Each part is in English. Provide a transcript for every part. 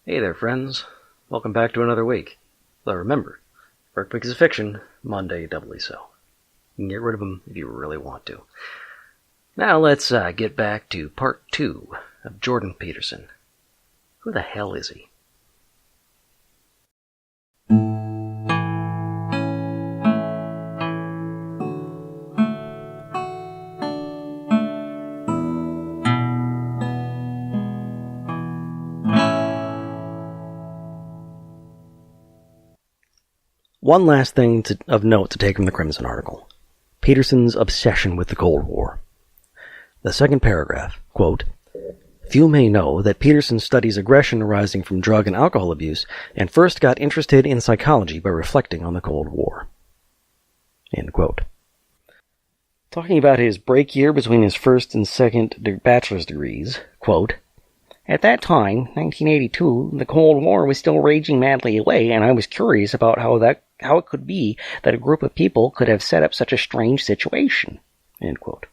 Hey there, friends. Welcome back to another week. Though remember, first week is fiction, Monday doubly so. You can get rid of them if you really want to. Now let's get back to part 2 of Jordan Peterson. Who the hell is he? One last thing of note to take from the Crimson article. Peterson's obsession with the Cold War. The second paragraph, quote, "Few may know that Peterson studies aggression arising from drug and alcohol abuse and first got interested in psychology by reflecting on the Cold War." End quote. Talking about his break year between his first and second bachelor's degrees, quote, "At that time, 1982, the Cold War was still raging madly away, and I was curious about how it could be that a group of people could have set up such a strange situation." End quote.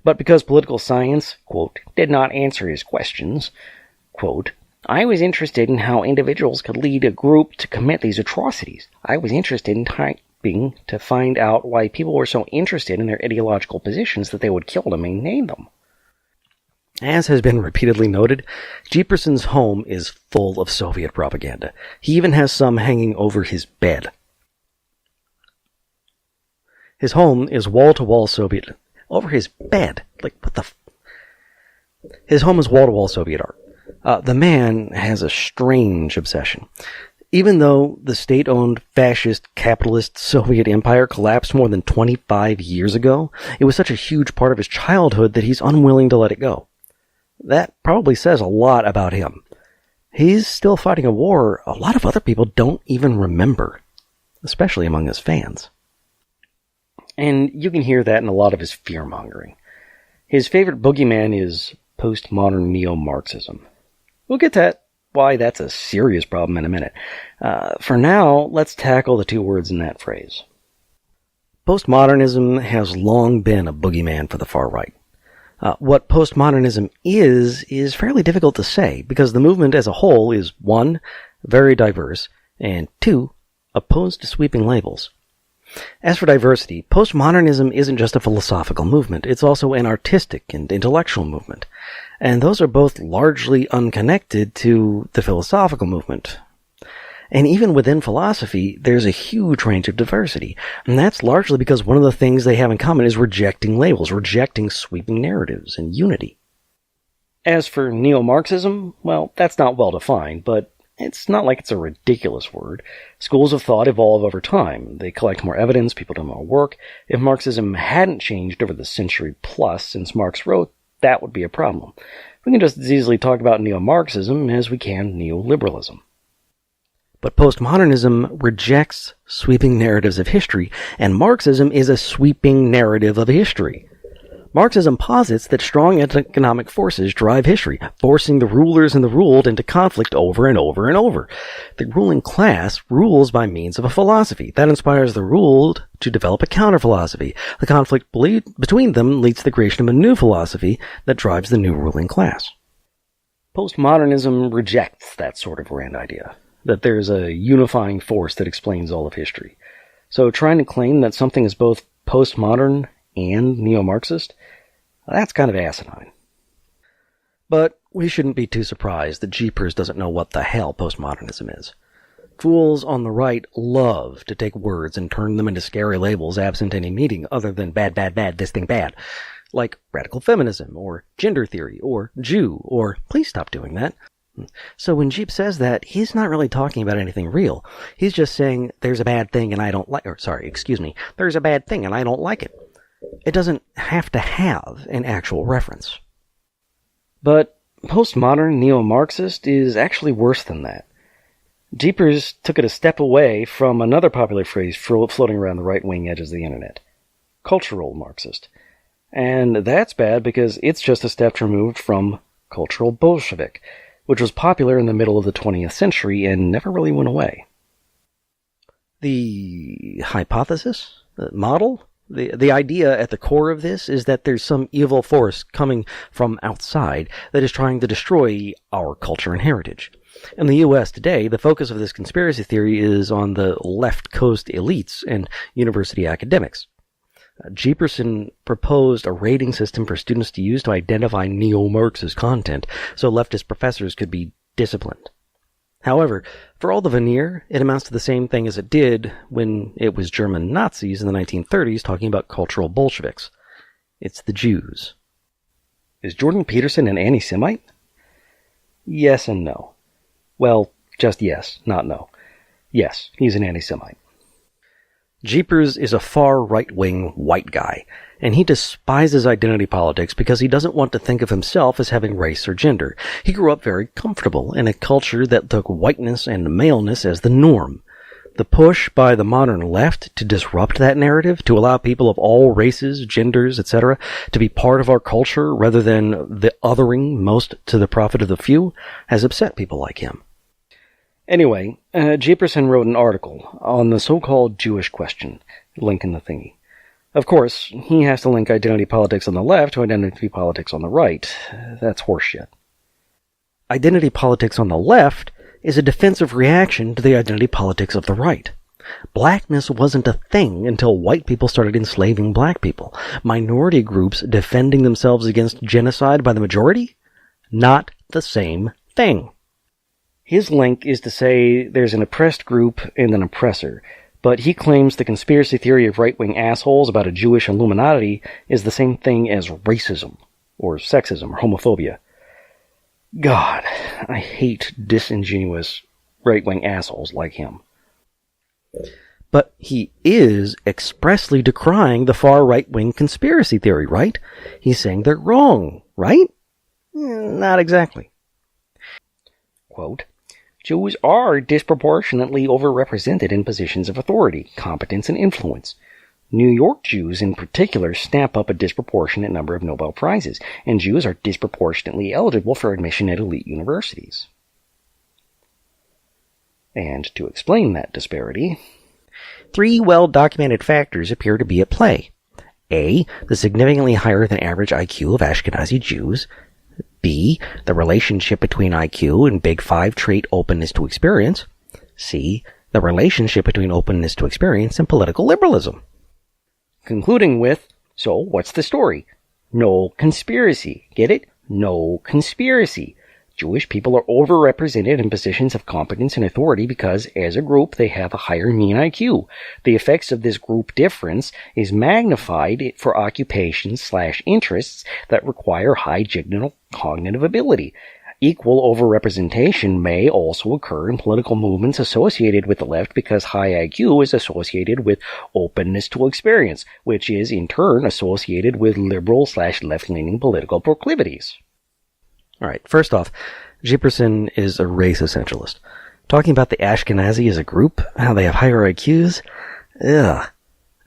But because political science, quote, "did not answer his questions," quote, "I was interested in how individuals could lead a group to commit these atrocities. I was interested in typing to find out why people were so interested in their ideological positions that they would kill to maintain them." As has been repeatedly noted, Peterson's home is full of Soviet propaganda. He even has some hanging over his bed. His home is wall-to-wall Soviet. Over his bed? Like, what the His home is wall-to-wall Soviet art. The man has a strange obsession. Even though the state-owned, fascist, capitalist Soviet empire collapsed more than 25 years ago, it was such a huge part of his childhood that he's unwilling to let it go. That probably says a lot about him. He's still fighting a war a lot of other people don't even remember, especially among his fans. And you can hear that in a lot of his fear-mongering. His favorite boogeyman is postmodern neo-Marxism. We'll get to why that's a serious problem in a minute. For now, let's tackle the two words in that phrase. Postmodernism has long been a boogeyman for the far right. What postmodernism is fairly difficult to say, because the movement as a whole is, 1, very diverse, and 2, opposed to sweeping labels. As for diversity, postmodernism isn't just a philosophical movement, it's also an artistic and intellectual movement. And those are both largely unconnected to the philosophical movement. And even within philosophy, there's a huge range of diversity. And that's largely because one of the things they have in common is rejecting labels, rejecting sweeping narratives and unity. As for neo-Marxism, well, that's not well defined, but it's not like it's a ridiculous word. Schools of thought evolve over time. They collect more evidence, people do more work. If Marxism hadn't changed over the century plus since Marx wrote, that would be a problem. We can just as easily talk about neo-Marxism as we can neoliberalism. But postmodernism rejects sweeping narratives of history, and Marxism is a sweeping narrative of history. Marxism posits that strong economic forces drive history, forcing the rulers and the ruled into conflict over and over and over. The ruling class rules by means of a philosophy that inspires the ruled to develop a counter-philosophy. The conflict between them leads to the creation of a new philosophy that drives the new ruling class. Postmodernism rejects that sort of grand idea, that there's a unifying force that explains all of history. So trying to claim that something is both postmodern and neo-Marxist, that's kind of asinine. But we shouldn't be too surprised that Jeepers doesn't know what the hell postmodernism is. Fools on the right love to take words and turn them into scary labels absent any meaning other than bad, bad, bad, this thing bad. Like radical feminism, or gender theory, or Jew, or please stop doing that. So when Jeep says that, he's not really talking about anything real. He's just saying, there's a bad thing and I don't like it. There's a bad thing and I don't like it. It doesn't have to have an actual reference. But postmodern neo-Marxist is actually worse than that. Jeepers took it a step away from another popular phrase floating around the right-wing edges of the internet. Cultural Marxist. And that's bad because it's just a step removed from cultural Bolshevik, which was popular in the middle of the 20th century and never really went away. The hypothesis? The model? The idea at the core of this is that there's some evil force coming from outside that is trying to destroy our culture and heritage. In the U.S. today, the focus of this conspiracy theory is on the left coast elites and university academics. Peterson proposed a rating system for students to use to identify neo-Marxist content so leftist professors could be disciplined. However, for all the veneer, it amounts to the same thing as it did when it was German Nazis in the 1930s talking about cultural Bolsheviks. It's the Jews. Is Jordan Peterson an anti-Semite? Yes and no. Well, just yes, not no. Yes, he's an anti-Semite. Jeepers is a far right-wing white guy, and he despises identity politics because he doesn't want to think of himself as having race or gender. He grew up very comfortable in a culture that took whiteness and maleness as the norm. The push by the modern left to disrupt that narrative, to allow people of all races, genders, etc., to be part of our culture rather than the othering most to the profit of the few, has upset people like him. Anyway, Peterson wrote an article on the so-called Jewish question, link in the thingy. Of course, he has to link identity politics on the left to identity politics on the right. That's horseshit. Identity politics on the left is a defensive reaction to the identity politics of the right. Blackness wasn't a thing until white people started enslaving black people. Minority groups defending themselves against genocide by the majority? Not the same thing. His link is to say there's an oppressed group and an oppressor, but he claims the conspiracy theory of right-wing assholes about a Jewish Illuminati is the same thing as racism, or sexism, or homophobia. God, I hate disingenuous right-wing assholes like him. But he is expressly decrying the far right-wing conspiracy theory, right? He's saying they're wrong, right? Not exactly. Quote, Jews are disproportionately overrepresented in positions of authority, competence, and influence. New York Jews in particular snap up a disproportionate number of Nobel Prizes, and Jews are disproportionately eligible for admission at elite universities. And to explain that disparity, 3 well-documented factors appear to be at play. A, the significantly higher than average IQ of Ashkenazi Jews. B, the relationship between IQ and Big Five trait openness to experience. C, the relationship between openness to experience and political liberalism. Concluding with, so what's the story? No conspiracy. Get it? No conspiracy. Jewish people are overrepresented in positions of competence and authority because, as a group, they have a higher mean IQ. The effects of this group difference is magnified for occupations/interests that require high general cognitive ability. Equal overrepresentation may also occur in political movements associated with the left because high IQ is associated with openness to experience, which is in turn associated with liberal/left-leaning political proclivities. All right, first off, Peterson is a race essentialist. Talking about the Ashkenazi as a group, how they have higher IQs, ugh.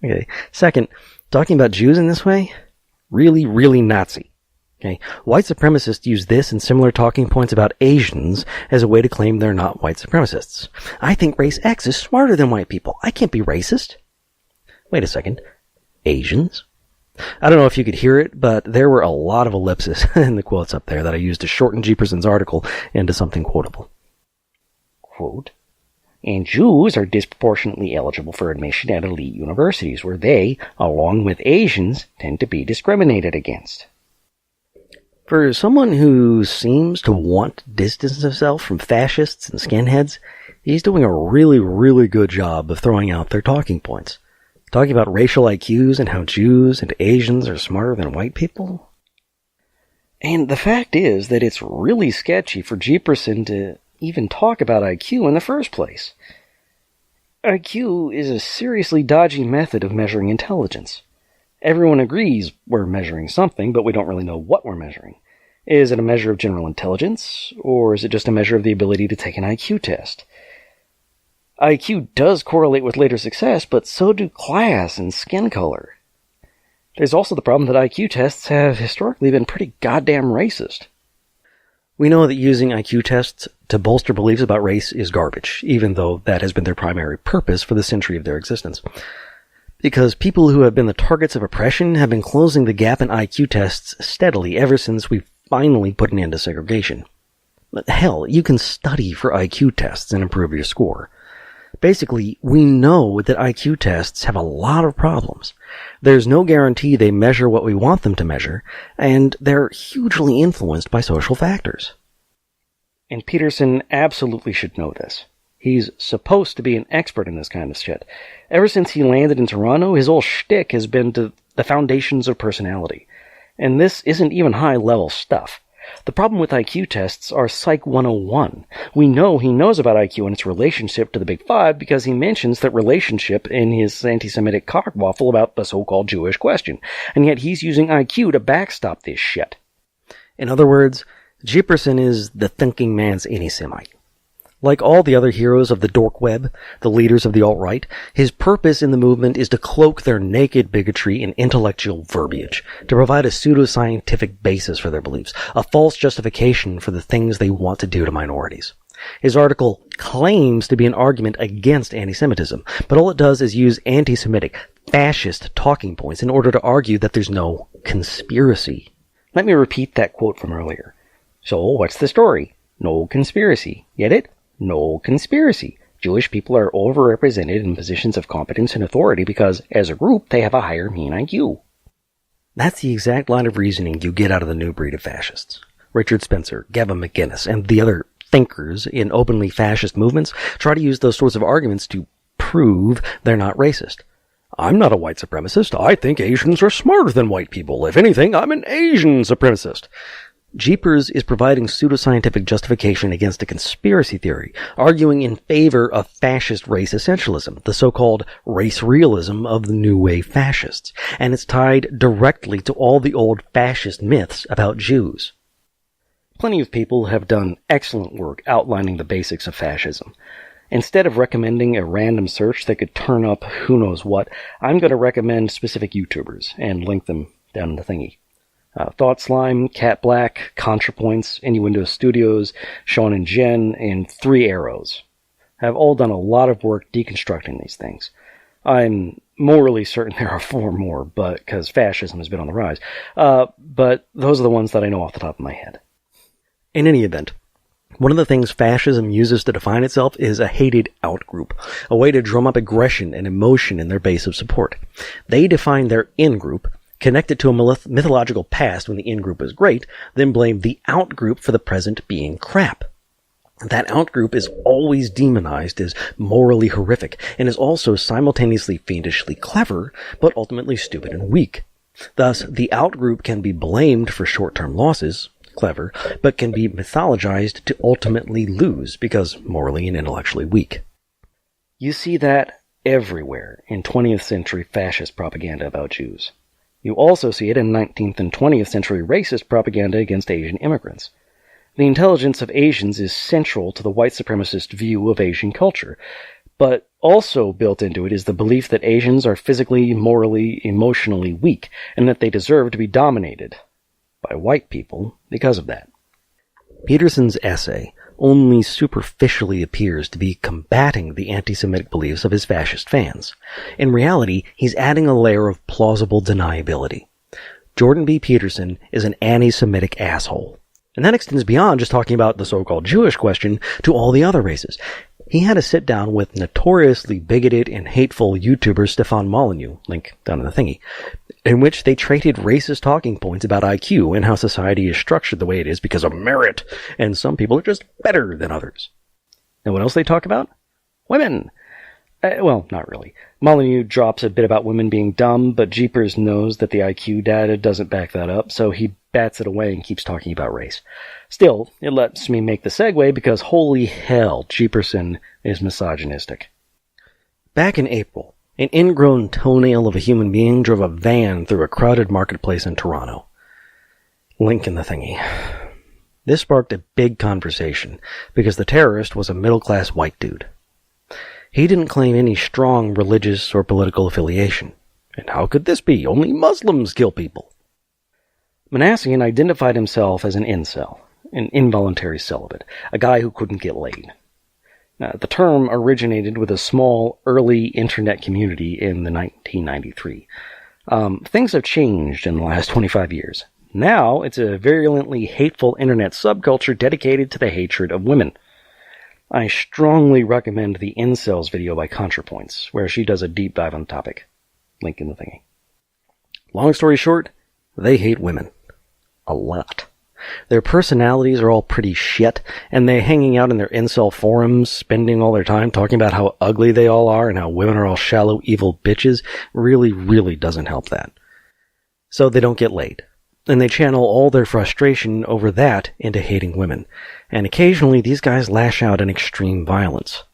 Okay. Second, talking about Jews in this way, really, really Nazi. Okay. White supremacists use this and similar talking points about Asians as a way to claim they're not white supremacists. I think race X is smarter than white people. I can't be racist. Wait a second. Asians? I don't know if you could hear it, but there were a lot of ellipses in the quotes up there that I used to shorten Peterson's article into something quotable. Quote, and Jews are disproportionately eligible for admission at elite universities where they, along with Asians, tend to be discriminated against. For someone who seems to want to distance himself from fascists and skinheads, he's doing a really, really good job of throwing out their talking points. Talking about racial IQs and how Jews and Asians are smarter than white people? And the fact is that it's really sketchy for Peterson to even talk about IQ in the first place. IQ is a seriously dodgy method of measuring intelligence. Everyone agrees we're measuring something, but we don't really know what we're measuring. Is it a measure of general intelligence, or is it just a measure of the ability to take an IQ test? IQ does correlate with later success, but so do class and skin color. There's also the problem that IQ tests have historically been pretty goddamn racist. We know that using IQ tests to bolster beliefs about race is garbage, even though that has been their primary purpose for the century of their existence. Because people who have been the targets of oppression have been closing the gap in IQ tests steadily ever since we finally put an end to segregation. Hell, you can study for IQ tests and improve your score. Basically, we know that IQ tests have a lot of problems. There's no guarantee they measure what we want them to measure, and they're hugely influenced by social factors. And Peterson absolutely should know this. He's supposed to be an expert in this kind of shit. Ever since he landed in Toronto, his whole shtick has been to the foundations of personality. And this isn't even high-level stuff. The problem with IQ tests are Psych 101. We know he knows about IQ and its relationship to the Big Five because he mentions that relationship in his anti-Semitic cockwaffle about the so-called Jewish question, and yet he's using IQ to backstop this shit. In other words, Peterson is the thinking man's anti-Semite. Like all the other heroes of the dork web, the leaders of the alt-right, his purpose in the movement is to cloak their naked bigotry in intellectual verbiage, to provide a pseudo-scientific basis for their beliefs, a false justification for the things they want to do to minorities. His article claims to be an argument against anti-Semitism, but all it does is use anti-Semitic, fascist talking points in order to argue that there's no conspiracy. Let me repeat that quote from earlier. So, what's the story? No conspiracy. Get it? No conspiracy. Jewish people are overrepresented in positions of competence and authority because, as a group, they have a higher mean IQ. That's the exact line of reasoning you get out of the new breed of fascists. Richard Spencer, Gavin McInnes, and the other thinkers in openly fascist movements try to use those sorts of arguments to prove they're not racist. I'm not a white supremacist. I think Asians are smarter than white people. If anything, I'm an Asian supremacist. Jeepers is providing pseudoscientific justification against a conspiracy theory, arguing in favor of fascist race essentialism, the so-called race realism of the new wave fascists, and it's tied directly to all the old fascist myths about Jews. Plenty of people have done excellent work outlining the basics of fascism. Instead of recommending a random search that could turn up who knows what, I'm going to recommend specific YouTubers and link them down in the thingy. Thought Slime, Cat Black, ContraPoints, Innuendo Studios, Sean and Jen, and 3 Arrows have all done a lot of work deconstructing these things. I'm morally certain there are 4 more, because fascism has been on the rise. But those are the ones that I know off the top of my head. In any event, one of the things fascism uses to define itself is a hated out-group, a way to drum up aggression and emotion in their base of support. They define their in-group, connect it to a mythological past when the in-group is great, then blame the out-group for the present being crap. That out-group is always demonized as morally horrific, and is also simultaneously fiendishly clever, but ultimately stupid and weak. Thus, the out-group can be blamed for short-term losses, clever, but can be mythologized to ultimately lose, because morally and intellectually weak. You see that everywhere in 20th century fascist propaganda about Jews. You also see it in 19th and 20th century racist propaganda against Asian immigrants. The intelligence of Asians is central to the white supremacist view of Asian culture, but also built into it is the belief that Asians are physically, morally, emotionally weak, and that they deserve to be dominated by white people because of that. Peterson's essay only superficially appears to be combating the anti-Semitic beliefs of his fascist fans. In reality, he's adding a layer of plausible deniability. Jordan B. Peterson is an anti-Semitic asshole. And that extends beyond just talking about the so-called Jewish question to all the other races. He had a sit-down with notoriously bigoted and hateful YouTuber Stefan Molyneux, link down in the thingy, in which they traded racist talking points about IQ and how society is structured the way it is because of merit, and some people are just better than others. And what else they talk about? Women! Well, not really. Molyneux drops a bit about women being dumb, but Jeepers knows that the IQ data doesn't back that up, so he bats it away and keeps talking about race. Still, it lets me make the segue because holy hell, Jeeperson is misogynistic. Back in April, an ingrown toenail of a human being drove a van through a crowded marketplace in Toronto. Link in the thingy. This sparked a big conversation because the terrorist was a middle-class white dude. He didn't claim any strong religious or political affiliation. And how could this be? Only Muslims kill people. Manassian identified himself as an incel, an involuntary celibate, a guy who couldn't get laid. Now, the term originated with a small, early internet community in the 1993. Things have changed in the last 25 years. Now it's a virulently hateful internet subculture dedicated to the hatred of women. I strongly recommend the Incels video by ContraPoints, where she does a deep dive on the topic. Link in the thingy. Long story short, they hate women. A lot. Their personalities are all pretty shit, and they're hanging out in their incel forums, spending all their time talking about how ugly they all are and how women are all shallow, evil bitches, really doesn't help that. So they don't get laid. And they channel all their frustration over that into hating women. And occasionally these guys lash out in extreme violence.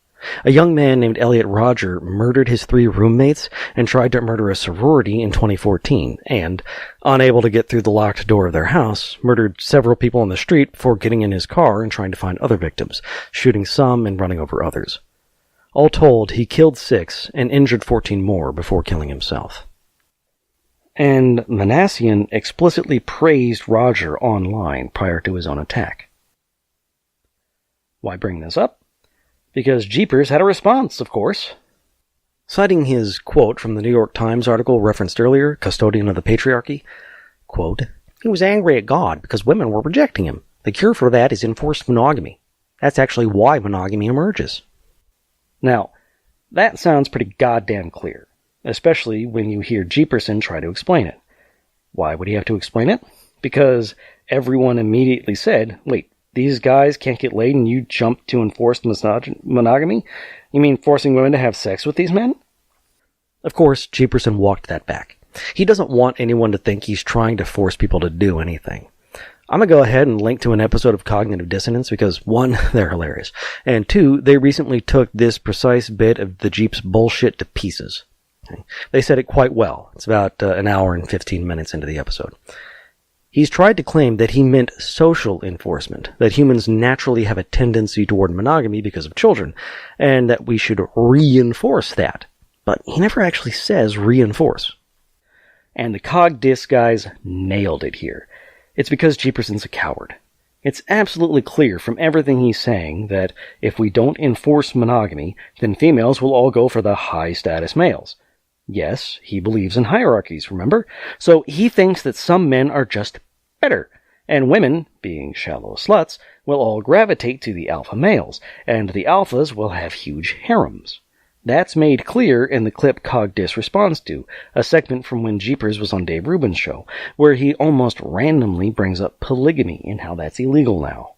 A young man named Elliot Rodger murdered his 3 roommates and tried to murder a sorority in 2014, and, unable to get through the locked door of their house, murdered several people on the street before getting in his car and trying to find other victims, shooting some and running over others. All told, he killed 6 and injured 14 more before killing himself. And Manassian explicitly praised Rodger online prior to his own attack. Why bring this up? Because Jeepers had a response, of course. Citing his quote from the New York Times article referenced earlier, Custodian of the Patriarchy, quote, "He was angry at God because women were rejecting him. The cure for that is enforced monogamy. That's actually why monogamy emerges." Now, that sounds pretty goddamn clear, especially when you hear Peterson try to explain it. Why would he have to explain it? Because everyone immediately said, wait, these guys can't get laid and you jump to enforced monogamy? You mean forcing women to have sex with these men? Of course, Peterson walked that back. He doesn't want anyone to think he's trying to force people to do anything. I'm going to go ahead and link to an episode of Cognitive Dissonance because, 1, they're hilarious, and 2, they recently took this precise bit of the Jeep's bullshit to pieces. They said it quite well. It's about an hour and 15 minutes into the episode. He's tried to claim that he meant social enforcement, that humans naturally have a tendency toward monogamy because of children, and that we should reinforce that. But he never actually says reinforce. And the Cog Dis guys nailed it here. It's because Peterson's a coward. It's absolutely clear from everything he's saying that if we don't enforce monogamy, then females will all go for the high-status males. Yes, he believes in hierarchies, remember? So he thinks that some men are just better, and women, being shallow sluts, will all gravitate to the alpha males, and the alphas will have huge harems. That's made clear in the clip Cogdis responds to, a segment from when Jeepers was on Dave Rubin's show, where he almost randomly brings up polygamy and how that's illegal now.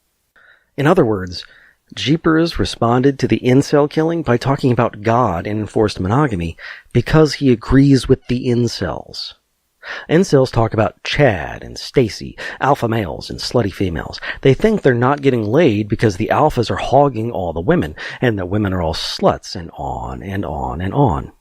In other words, Jeepers responded to the incel killing by talking about God and enforced monogamy because he agrees with the incels. Incels talk about Chad and Stacy, alpha males and slutty females. They think they're not getting laid because the alphas are hogging all the women, and that women are all sluts, and on and on and on.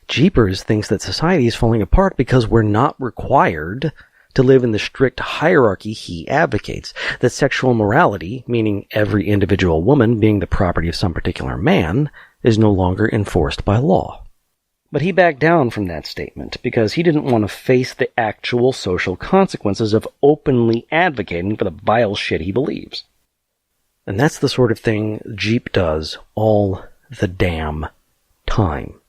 Jeepers thinks that society is falling apart because we're not required to live in the strict hierarchy he advocates, that sexual morality, meaning every individual woman being the property of some particular man, is no longer enforced by law. But he backed down from that statement because he didn't want to face the actual social consequences of openly advocating for the vile shit he believes. And that's the sort of thing Jeep does all the damn time.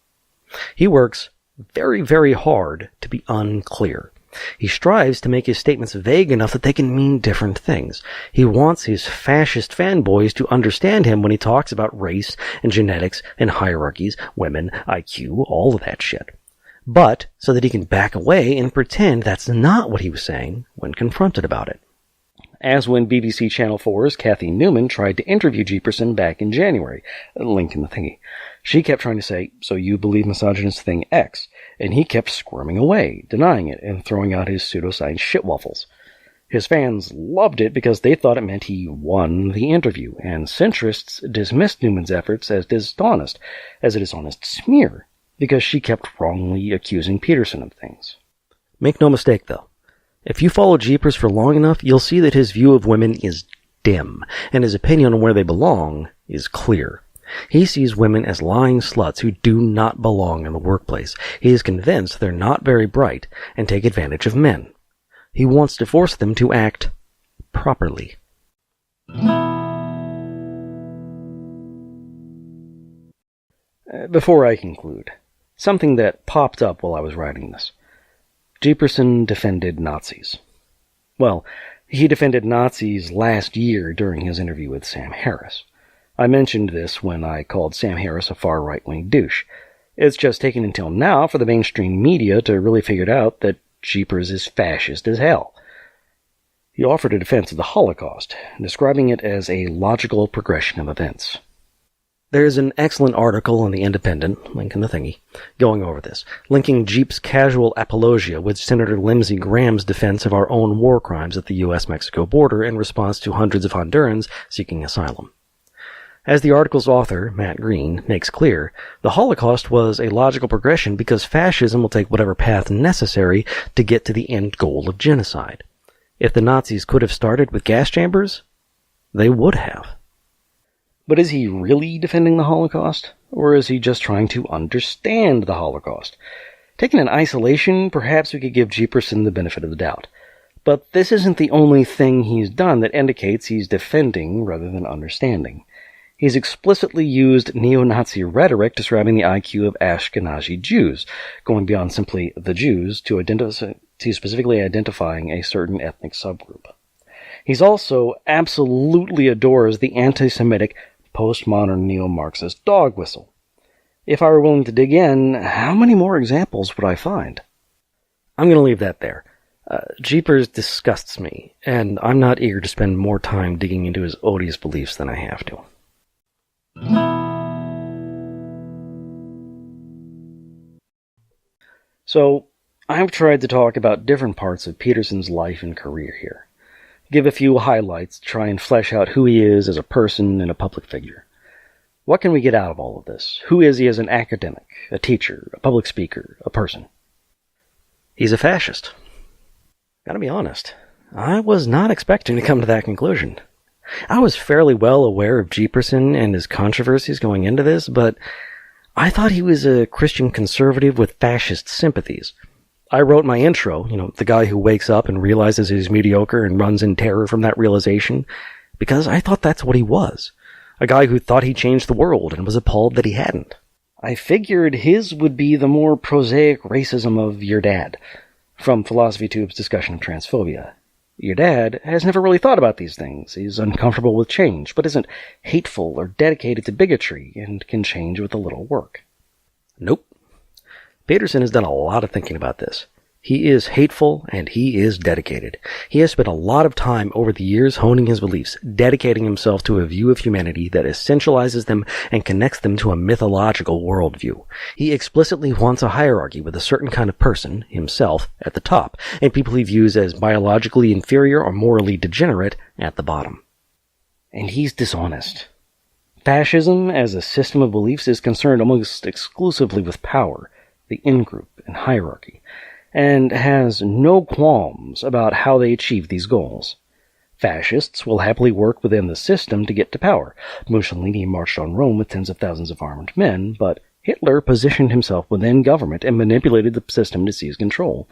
He works very hard to be unclear. He strives to make his statements vague enough that they can mean different things. He wants his fascist fanboys to understand him when he talks about race and genetics and hierarchies, women, IQ, all of that shit. But so that he can back away and pretend that's not what he was saying when confronted about it. As when BBC Channel 4's Kathy Newman tried to interview Peterson back in January. Link in the thingy. She kept trying to say, so you believe misogynist thing X, and he kept squirming away, denying it, and throwing out his pseudoscience shitwaffles. His fans loved it because they thought it meant he won the interview, and centrists dismissed Newman's efforts as dishonest, as a dishonest smear, because she kept wrongly accusing Peterson of things. Make no mistake, though. If you follow Jeepers for long enough, you'll see that his view of women is dim, and his opinion on where they belong is clear. He sees women as lying sluts who do not belong in the workplace. He is convinced they're not very bright and take advantage of men. He wants to force them to act properly. Before I conclude, something that popped up while I was writing this. Peterson defended Nazis. Well, he defended Nazis last year during his interview with Sam Harris. I mentioned this when I called Sam Harris a far right-wing douche. It's just taken until now for the mainstream media to really figure out that Jeepers is fascist as hell. He offered a defense of the Holocaust, describing it as a logical progression of events. There's an excellent article in The Independent, link in the thingy, going over this, linking Jeep's casual apologia with Senator Lindsey Graham's defense of our own war crimes at the U.S.-Mexico border in response to hundreds of Hondurans seeking asylum. As the article's author, Matt Green, makes clear, the Holocaust was a logical progression because fascism will take whatever path necessary to get to the end goal of genocide. If the Nazis could have started with gas chambers, they would have. But is he really defending the Holocaust? Or is he just trying to understand the Holocaust? Taken in isolation, perhaps we could give Peterson the benefit of the doubt. But this isn't the only thing he's done that indicates he's defending rather than understanding. He's explicitly used neo-Nazi rhetoric describing the IQ of Ashkenazi Jews, going beyond simply the Jews to specifically identifying a certain ethnic subgroup. He's also absolutely adores the anti-Semitic postmodern neo-Marxist dog whistle. If I were willing to dig in, how many more examples would I find? I'm going to leave that there. Jeepers disgusts me, and I'm not eager to spend more time digging into his odious beliefs than I have to. So, I've tried to talk about different parts of Peterson's life and career here. Give a few highlights to try and flesh out who he is as a person and a public figure. What can we get out of all of this? Who is he as an academic, a teacher, a public speaker, a person? He's a fascist. Gotta be honest, I was not expecting to come to that conclusion. I was fairly well aware of Peterson and his controversies going into this, but I thought he was a Christian conservative with fascist sympathies. I wrote my intro, the guy who wakes up and realizes he's mediocre and runs in terror from that realization, because I thought that's what he was. A guy who thought he changed the world and was appalled that he hadn't. I figured his would be the more prosaic racism of your dad, from Philosophy Tube's discussion of transphobia. Your dad has never really thought about these things. He's uncomfortable with change, but isn't hateful or dedicated to bigotry, and can change with a little work. Nope. Peterson has done a lot of thinking about this. He is hateful, and he is dedicated. He has spent a lot of time over the years honing his beliefs, dedicating himself to a view of humanity that essentializes them and connects them to a mythological worldview. He explicitly wants a hierarchy with a certain kind of person, himself, at the top, and people he views as biologically inferior or morally degenerate at the bottom. And he's dishonest. Fascism, as a system of beliefs, is concerned almost exclusively with power, the in-group, and hierarchy, and has no qualms about how they achieve these goals. Fascists will happily work within the system to get to power. Mussolini marched on Rome with tens of thousands of armed men, but Hitler positioned himself within government and manipulated the system to seize control.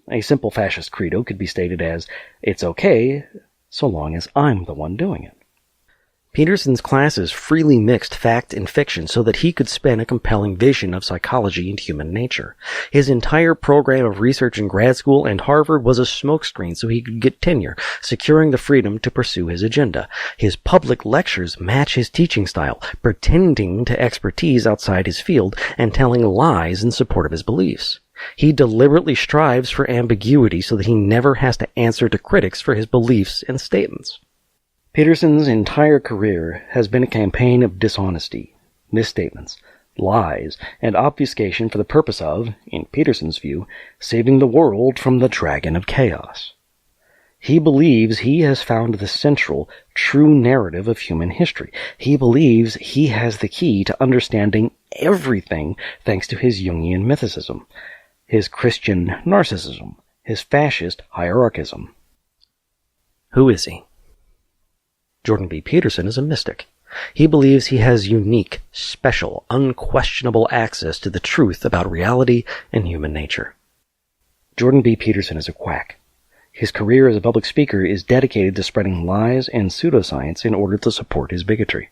A simple fascist credo could be stated as, "It's okay, so long as I'm the one doing it." Peterson's classes freely mixed fact and fiction so that he could spin a compelling vision of psychology and human nature. His entire program of research in grad school and Harvard was a smokescreen so he could get tenure, securing the freedom to pursue his agenda. His public lectures match his teaching style, pretending to expertise outside his field and telling lies in support of his beliefs. He deliberately strives for ambiguity so that he never has to answer to critics for his beliefs and statements. Peterson's entire career has been a campaign of dishonesty, misstatements, lies, and obfuscation for the purpose of, in Peterson's view, saving the world from the dragon of chaos. He believes he has found the central, true narrative of human history. He believes he has the key to understanding everything thanks to his Jungian mythicism, his Christian narcissism, his fascist hierarchism. Who is he? Jordan B. Peterson is a mystic. He believes he has unique, special, unquestionable access to the truth about reality and human nature. Jordan B. Peterson is a quack. His career as a public speaker is dedicated to spreading lies and pseudoscience in order to support his bigotry.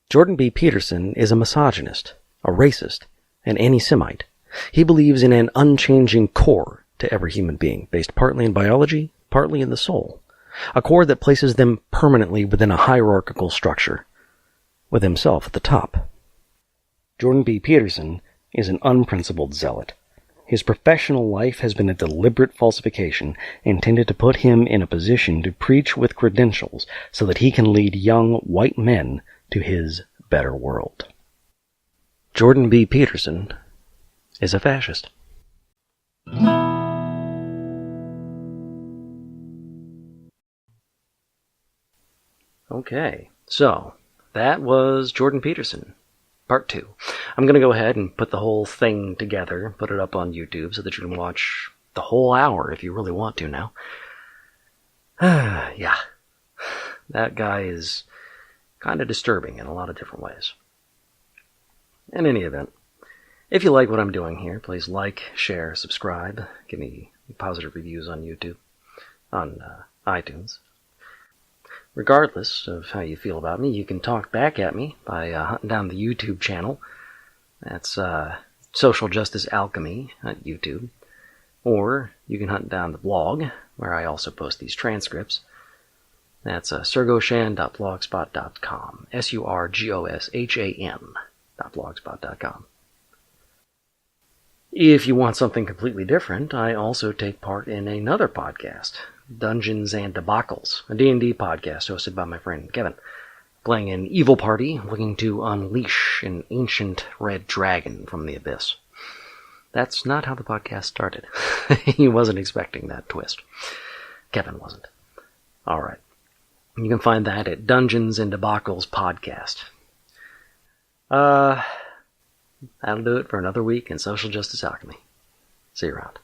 Jordan B. Peterson is a misogynist, a racist, an anti-Semite. He believes in an unchanging core to every human being, based partly in biology, partly in the soul, a cord that places them permanently within a hierarchical structure, with himself at the top. Jordan B. Peterson is an unprincipled zealot. His professional life has been a deliberate falsification intended to put him in a position to preach with credentials so that he can lead young white men to his better world. Jordan B. Peterson is a fascist. Okay, so that was Jordan Peterson, part 2. I'm going to go ahead and put the whole thing together, put it up on YouTube so that you can watch the whole hour if you really want to now. Yeah, that guy is kind of disturbing in a lot of different ways. In any event, if you like what I'm doing here, please like, share, subscribe, give me positive reviews on YouTube, on iTunes. Regardless of how you feel about me, you can talk back at me by hunting down the YouTube channel. That's Social Justice Alchemy at YouTube. Or you can hunt down the blog, where I also post these transcripts. That's surgoshan.blogspot.com. surgoshan.blogspot.com. If you want something completely different, I also take part in another podcast, Dungeons and Debacles, a D&D podcast hosted by my friend Kevin, playing an evil party looking to unleash an ancient red dragon from the abyss. That's not how the podcast started. He wasn't expecting that twist. Kevin wasn't. Alright. You can find that at Dungeons and Debacles Podcast. That'll do it for another week in Social Justice Alchemy. See you around.